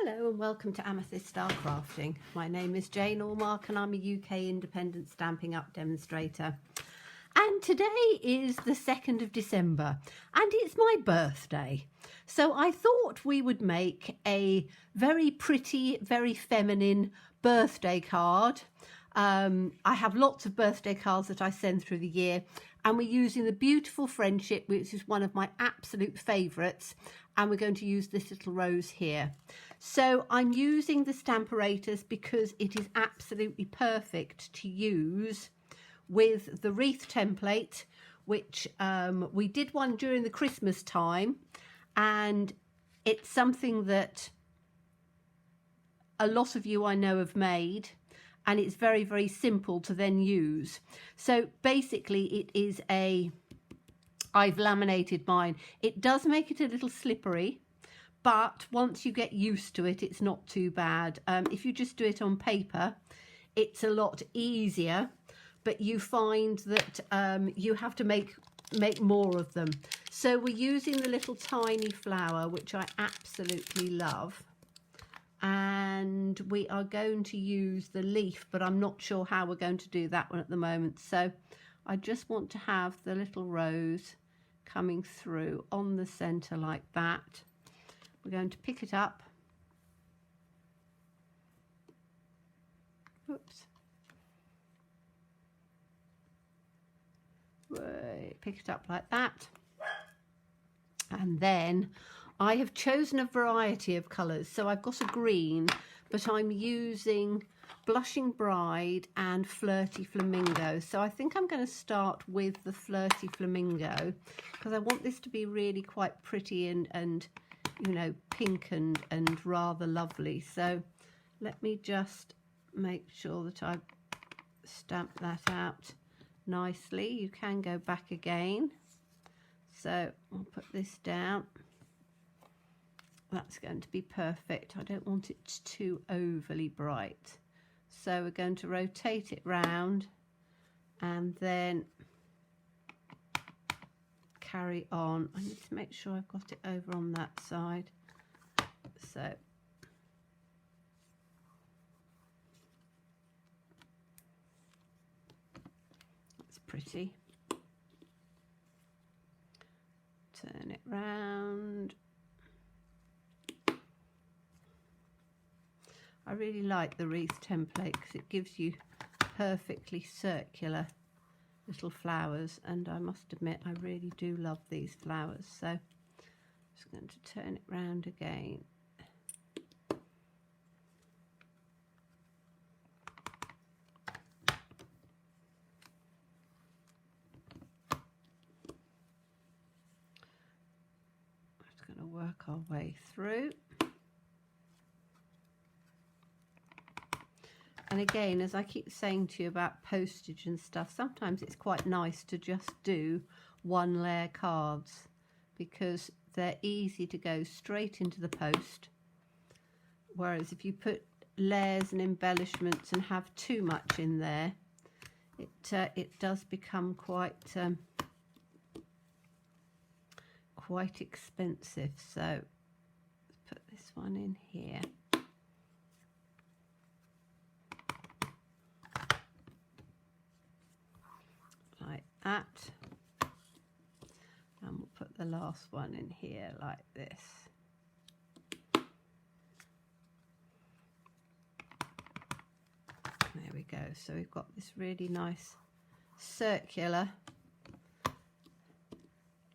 Hello and welcome to Amethyst Star Crafting. My name is Jane Allmark and I'm a UK independent Stampin' Up demonstrator. And today is the 2nd of December and it's my birthday. So I thought we would make a very pretty, very feminine birthday card. I have lots of birthday cards that I send through the year, and we're using the Beautiful Friendship, which is one of my absolute favourites, and we're going to use this little rose here. So I'm using the Stamparatus because it is absolutely perfect to use with the wreath template, which we did one during the Christmas time, and it's something that a lot of you I know have made, and it's very, very simple to then use. So basically it is I've laminated mine. It does make it a little slippery, but once you get used to it, it's not too bad. If you just do it on paper, it's a lot easier, but you find that you have to make more of them. So we're using the little tiny flower, which I absolutely love. And we are going to use the leaf, but I'm not sure how we're going to do that one at the moment. So I just want to have the little rose coming through on the center like that. We're going to pick it up. Oops. Pick it up like that. And then I have chosen a variety of colours. So I've got a green, but I'm using Blushing Bride and Flirty Flamingo. So I think I'm going to start with the Flirty Flamingo because I want this to be really quite pretty and you know, pink and rather lovely. So let me just make sure that I stamp that out nicely. You can go back again. So I'll put this down. That's going to be perfect. I don't want it too overly bright. So we're going to rotate it round and then carry on. I need to make sure I've got it over on that side. So that's pretty. Turn it round. I really like the wreath template because it gives you perfectly circular little flowers, and I must admit I really do love these flowers. So I'm just going to turn it round again. Just going to work our way through. And again, as I keep saying to you about postage and stuff, sometimes it's quite nice to just do one layer cards because they're easy to go straight into the post. Whereas if you put layers and embellishments and have too much in there, it does become quite expensive. So let's put this one in here. Like that, and we'll put the last one in here like this. There we go. So we've got this really nice circular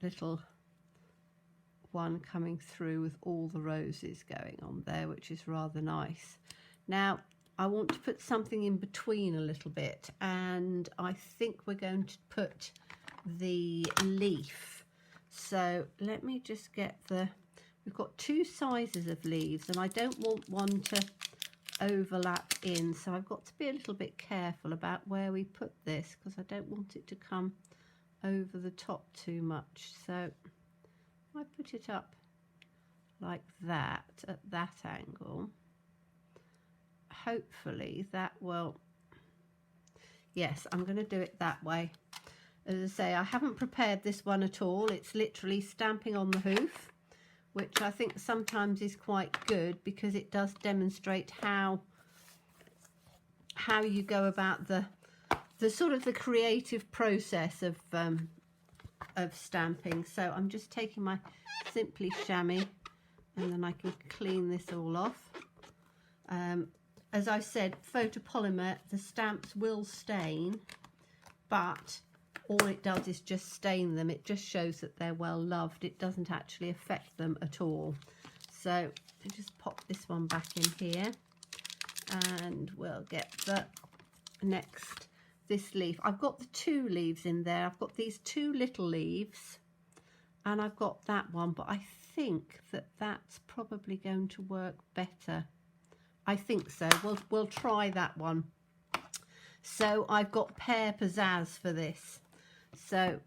little one coming through with all the roses going on there, which is rather nice. Now I want to put something in between a little bit, and I think we're going to put the leaf. So let me just get we've got two sizes of leaves and I don't want one to overlap in, so I've got to be a little bit careful about where we put this because I don't want it to come over the top too much. So I put it up like that at that angle. Hopefully that will, yes, I'm going to do it that way. As I say, I haven't prepared this one at all. It's literally stamping on the hoof which I think sometimes is quite good because it does demonstrate how you go about the sort of the creative process of stamping. So I'm just taking my Simply Chamois, and then I can clean this all off. As I said, photopolymer, the stamps will stain, but all it does is just stain them. It just shows that they're well loved. It doesn't actually affect them at all. So I just pop this one back in here, and we'll get the next, this leaf. I've got the 2 leaves in there. I've got these 2 little leaves, and I've got that one, but I think that that's probably going to work better. I think so. We'll try that one. So I've got Pear Pizzazz for this. So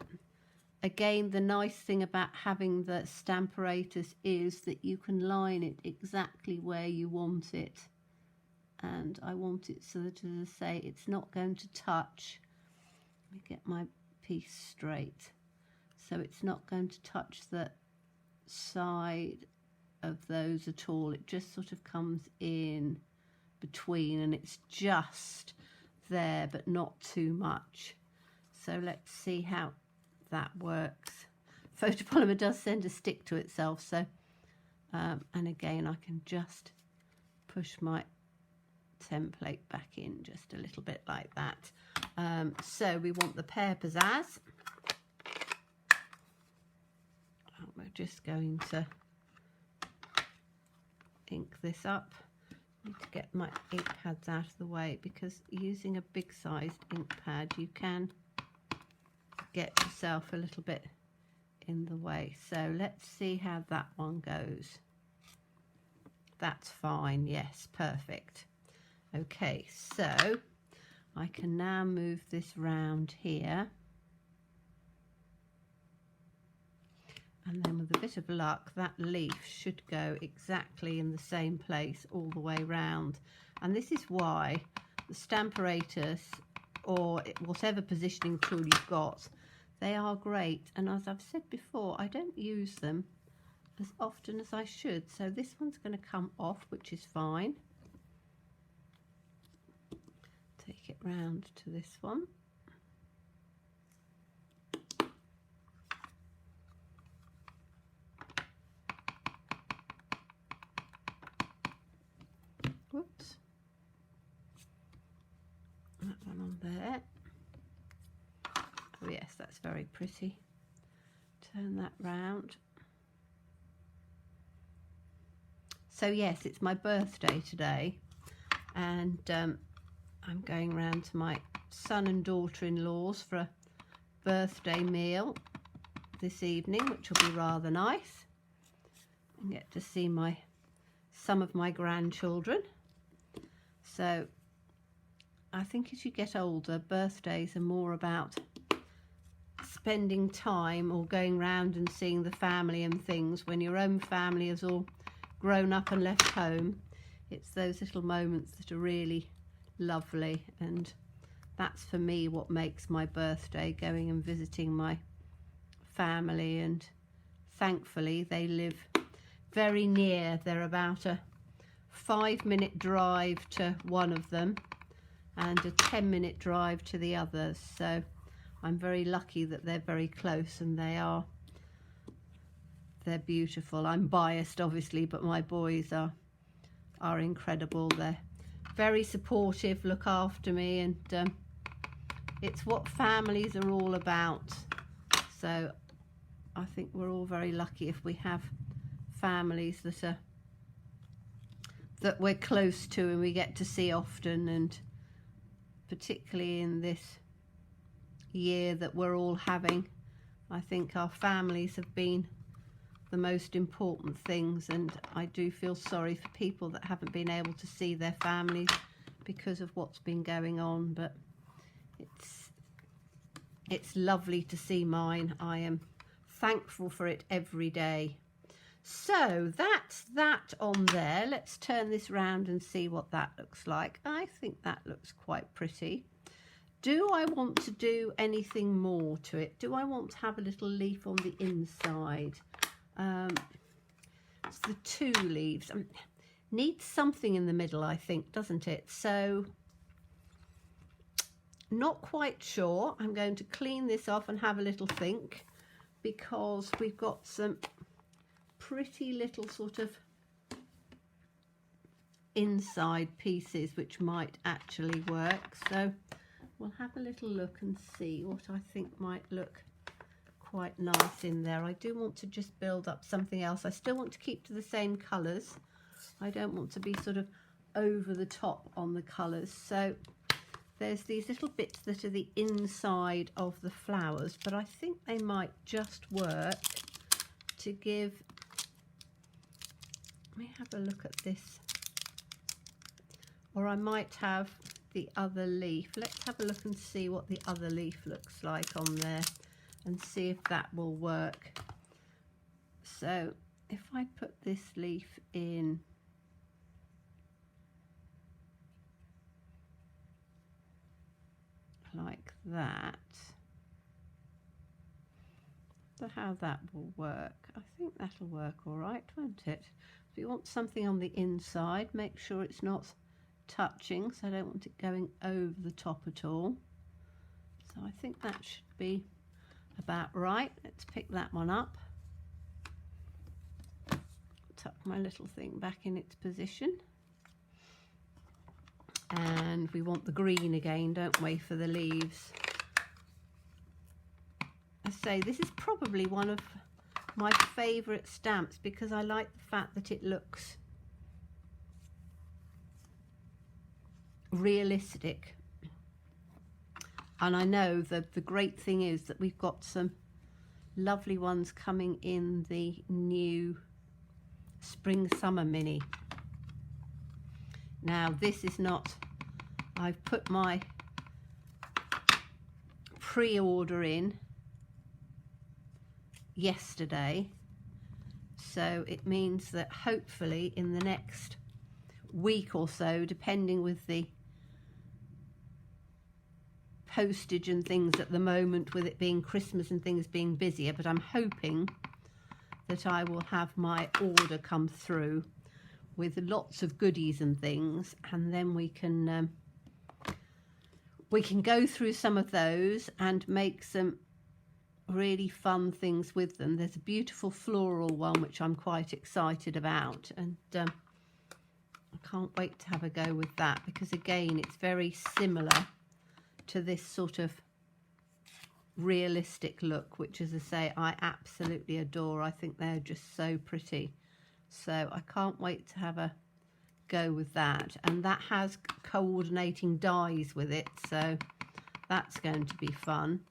again, the nice thing about having the Stamparatus is that you can line it exactly where you want it. And I want it so that, as I say, it's not going to touch. Let me get my piece straight. So it's not going to touch the side of those at all. It just sort of comes in between, and it's just there, but not too much. So let's see how that works. Photopolymer does tend to stick to itself, so and again I can just push my template back in just a little bit like that. So we want the Pear Pizzazz. We're just going to ink this up. I need to get my ink pads out of the way, because using a big sized ink pad you can get yourself a little bit in the way. So let's see how that one goes. That's fine, yes, perfect. Okay, so I can now move this round here, and then with a bit of luck that leaf should go exactly in the same place all the way round. And this is why the Stamparatus, or whatever positioning tool you've got, they are great. And as I've said before, I don't use them as often as I should. So this one's going to come off, which is fine. Take it round to this one. Whoops. That one on there. Oh yes, that's very pretty. Turn that round. So yes, it's my birthday today, and I'm going round to my son and daughter-in-law's for a birthday meal this evening, which will be rather nice, and get to see some of my grandchildren. So I think as you get older, birthdays are more about spending time or going round and seeing the family and things. When your own family is all grown up and left home, it's those little moments that are really lovely, and that's for me what makes my birthday, going and visiting my family. And thankfully they live very near. They're about a 5-minute drive to one of them and a 10-minute drive to the others, so I'm very lucky that they're very close, and they're beautiful. I'm biased obviously, but my boys are incredible. They're very supportive, look after me, and it's what families are all about. So I think we're all very lucky if we have families that we're close to and we get to see often, and particularly in this year that we're all having, I think our families have been the most important things, and I do feel sorry for people that haven't been able to see their families because of what's been going on, but it's lovely to see mine. I am thankful for it every day. So that's that on there. Let's turn this round and see what that looks like. I think that looks quite pretty. Do I want to do anything more to it? Do I want to have a little leaf on the inside? It's the 2 leaves. Needs something in the middle, I think, doesn't it? So not quite sure. I'm going to clean this off and have a little think, because we've got some pretty little sort of inside pieces which might actually work. So we'll have a little look and see what I think might look quite nice in there. I do want to just build up something else. I still want to keep to the same colours. I don't want to be sort of over the top on the colours. So there's these little bits that are the inside of the flowers, but I think they might just work to give, let me have a look at this, or I might have the other leaf. Let's have a look and see what the other leaf looks like on there and see if that will work. So if I put this leaf in like that, so how that will work, I think that'll work all right, won't it? If you want something on the inside, make sure it's not touching, so I don't want it going over the top at all. So I think that should be about right. Let's pick that one up, tuck my little thing back in its position, and we want the green again, don't we, for the leaves. I say this is probably one of my favourite stamps because I like the fact that it looks realistic. And I know that the great thing is that we've got some lovely ones coming in the new spring summer mini. Now this is not, I've put my pre-order in yesterday, so it means that hopefully in the next week or so, depending with the postage and things at the moment, with it being Christmas and things being busier, but I'm hoping that I will have my order come through with lots of goodies and things, and then we can go through some of those and make some really fun things with them. There's a beautiful floral one which I'm quite excited about, and I can't wait to have a go with that, because again it's very similar to this sort of realistic look, which, as I say, I absolutely adore. I think they're just so pretty, so I can't wait to have a go with that. And that has coordinating dies with it, so that's going to be fun.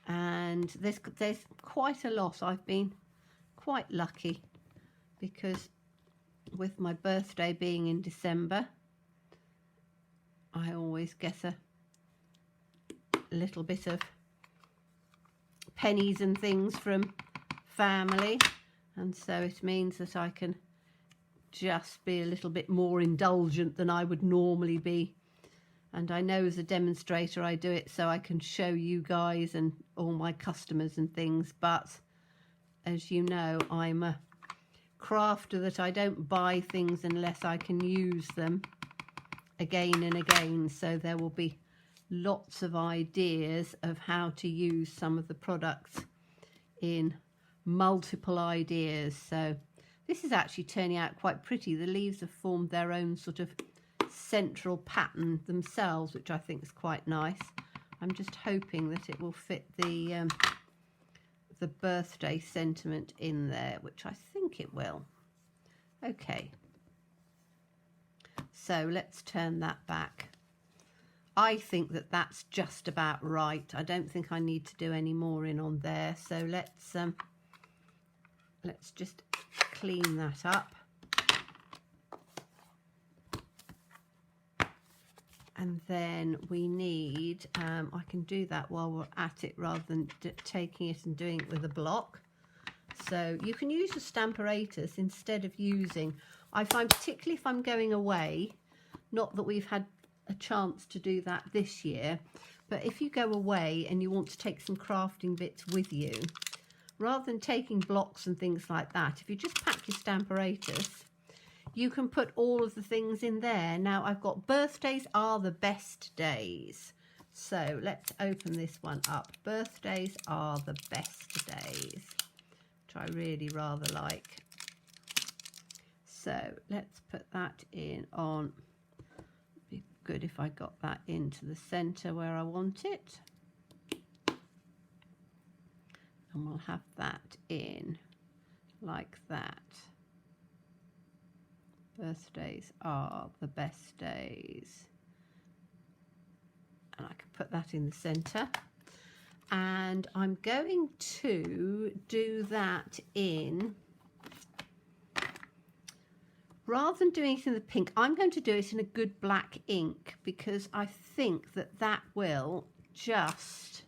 And there's quite a lot. I've been quite lucky because with my birthday being in December, I always get a little bit of pennies and things from family, and so it means that I can just be a little bit more indulgent than I would normally be. And I know as a demonstrator I do it so I can show you guys and all my customers and things, but as you know, I'm a crafter that I don't buy things unless I can use them again and again. So there will be lots of ideas of how to use some of the products in multiple ideas. So this is actually turning out quite pretty. The leaves have formed their own sort of central pattern themselves, which I think is quite nice. I'm just hoping that it will fit the birthday sentiment in there, which I think it will. Okay, so let's turn that back. I think that that's just about right. I don't think I need to do any more in on there, so let's just clean that up. And then we need, I can do that while we're at it rather than taking it and doing it with a block. So you can use your Stamparatus instead of using, I find particularly if I'm going away, not that we've had a chance to do that this year, but if you go away and you want to take some crafting bits with you, rather than taking blocks and things like that, if you just pack your Stamparatus, you can put all of the things in there. Now I've got birthdays are the best days. So let's open this one up. Birthdays are the best days, which I really rather like. So let's put that in on. Be good if I got that into the center where I want it. And we'll have that in like that. Birthdays are the best days. And I can put that in the center. And I'm going to do that in, rather than doing it in the pink, I'm going to do it in a good black ink, because I think that that will just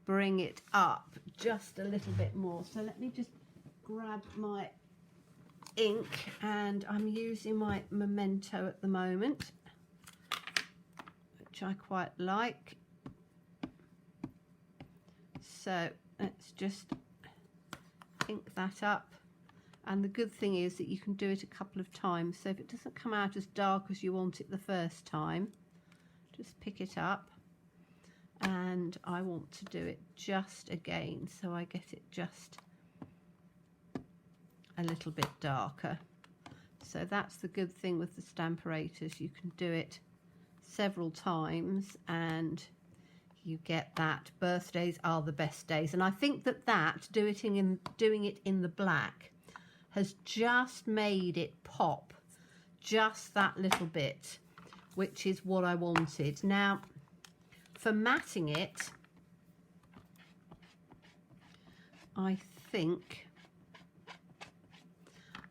bring it up just a little bit more. So let me just grab my ink, and I'm using my Memento at the moment, which I quite like. So let's just ink that up. And the good thing is that you can do it a couple of times, so if it doesn't come out as dark as you want it the first time, just pick it up. And I want to do it just again, so I get it just a little bit darker. So that's the good thing with the Stamparatus, you can do it several times and you get that. Birthdays are the best days. And I think that doing it in the black has just made it pop just that little bit, which is what I wanted. Now for matting it, I think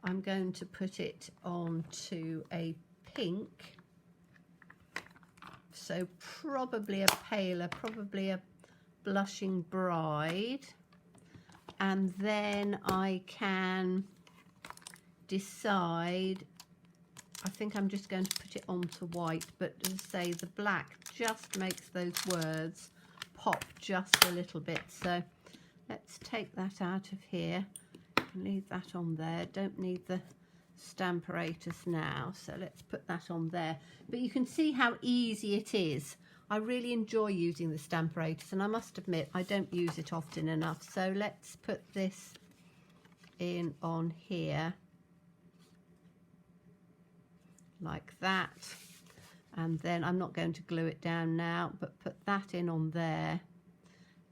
I'm going to put it onto a pink, so probably a paler, probably a Blushing Bride, and then I can decide. I think I'm just going to put it onto white, but as I say, the black just makes those words pop just a little bit. So let's take that out of here. Leave that on there. Don't need the Stamparatus now, so let's put that on there. But you can see how easy it is. I really enjoy using the Stamparatus, and I must admit I don't use it often enough. So let's put this in on here like that, and then I'm not going to glue it down now, but put that in on there,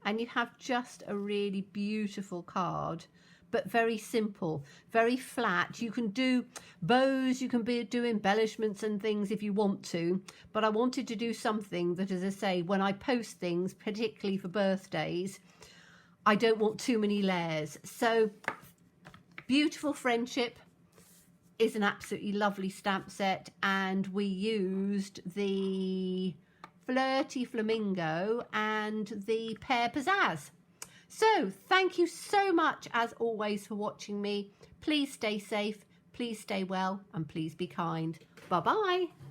and you have just a really beautiful card, but very simple, very flat. You can do bows, you can do embellishments and things if you want to, but I wanted to do something that, as I say, when I post things, particularly for birthdays, I don't want too many layers. So Beautiful Friendship is an absolutely lovely stamp set, and we used the Flirty Flamingo and the Pear Pizzazz. So thank you so much as always for watching me. Please stay safe, please stay well, and please be kind. Bye bye.